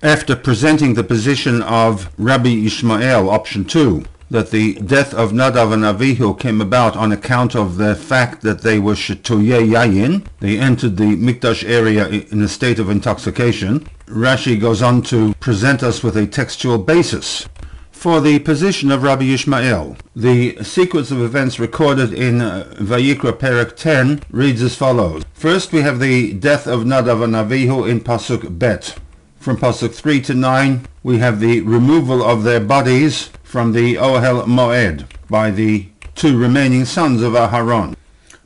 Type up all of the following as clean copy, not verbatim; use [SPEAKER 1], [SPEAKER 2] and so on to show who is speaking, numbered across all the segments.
[SPEAKER 1] after presenting the position of Rabbi Ishmael, option 2, that the death of Nadav and Avihu came about on account of the fact that they were Shetuyei Yayin, they entered the Mikdash area in a state of intoxication, Rashi goes on to present us with a textual basis for the position of Rabbi Ishmael. The sequence of events recorded in Vayikra Perek 10 reads as follows. First we have the death of Nadav and Avihu in Pasuk Bet. From Pasuk 3 to 9 we have the removal of their bodies from the Ohel Moed by the two remaining sons of Aharon.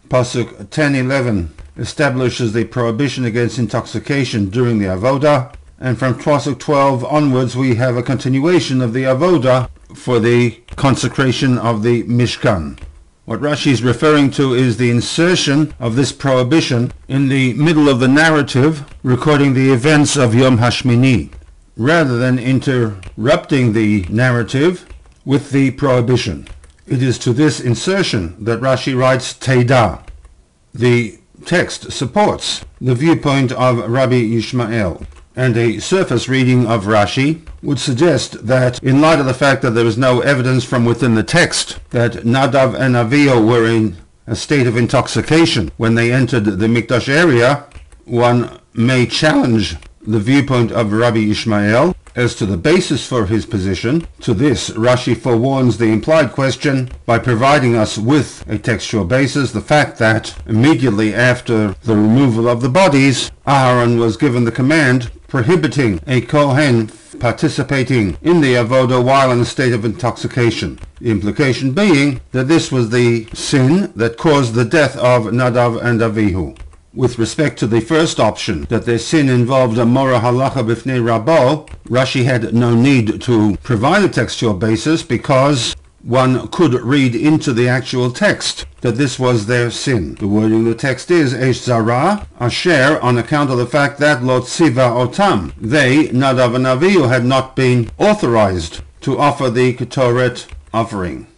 [SPEAKER 1] Pasuk 10-11 establishes the prohibition against intoxication during the Avodah, and from Pasuk 12 onwards we have a continuation of the Avodah for the consecration of the Mishkan. What Rashi is referring to is the insertion of this prohibition in the middle of the narrative recording the events of Yom Hashmini, rather than interrupting the narrative with the prohibition. It is to this insertion that Rashi writes Teda. The text supports the viewpoint of Rabbi Ishmael, and a surface reading of Rashi would suggest that, in light of the fact that there is no evidence from within the text that Nadav and Avihu were in a state of intoxication when they entered the Mikdash area, one may challenge the viewpoint of Rabbi Ishmael as to the basis for his position. To this, Rashi forewarns the implied question by providing us with a textual basis, the fact that immediately after the removal of the bodies, Aharon was given the command prohibiting a Kohen participating in the Avodah while in a state of intoxication. The implication being that this was the sin that caused the death of Nadav and Avihu. With respect to the first option, that their sin involved a Mora Halacha Bifnei Rabbo, Rashi had no need to provide a textual basis because one could read into the actual text that this was their sin. The wording of the text is Eish Zara Asher, on account of the fact that Lo Tziva Otam, they, Nadav and Avihu, had not been authorized to offer the Ketoret offering.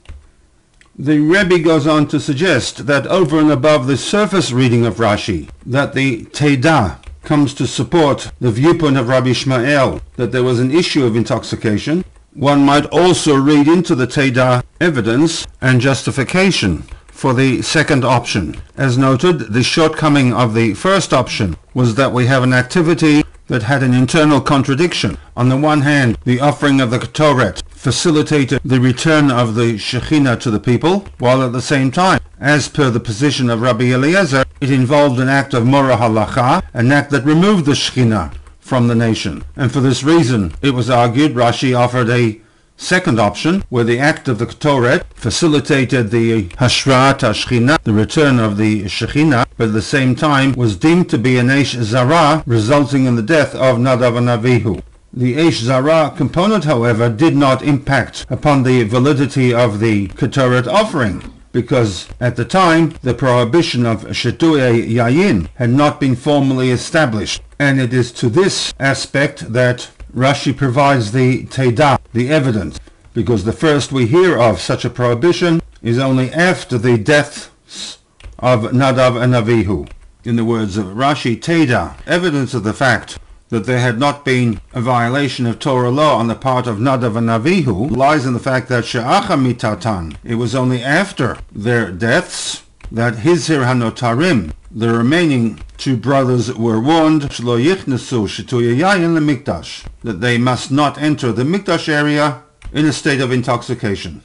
[SPEAKER 1] The Rebbe goes on to suggest that over and above the surface reading of Rashi, that the Teda comes to support the viewpoint of Rabbi Ishmael, that there was an issue of intoxication, one might also read into the Teda evidence and justification for the second option. As noted, the shortcoming of the first option was that we have an activity that had an internal contradiction. On the one hand, the offering of the Ketoret facilitated the return of the Shekhinah to the people, while at the same time, as per the position of Rabbi Eliezer, it involved an act of Mora Halacha, an act that removed the Shekhinah from the nation. And for this reason, it was argued, Rashi offered a second option, where the act of the Ketoret facilitated the Hashrat HaShekhinah, the return of the Shekhinah, but at the same time was deemed to be an Eish Zara, resulting in the death of Nadav and Avihu. The Eish Zara component, however, did not impact upon the validity of the Ketoret offering, because at the time the prohibition of Shetuyei Yayin had not been formally established, and it is to this aspect that Rashi provides the Teda, the evidence, because the first we hear of such a prohibition is only after the deaths of Nadav and Avihu. In the words of Rashi, Teda, evidence of the fact that there had not been a violation of Torah law on the part of Nadav and Avihu lies in the fact that She'acha mitatan, it was only after their deaths that Hizir Hanotarim, the remaining two brothers, were warned Shlo Yichnesu Shetuyei Yayin LeMikdash, that they must not enter the Mikdash area in a state of intoxication.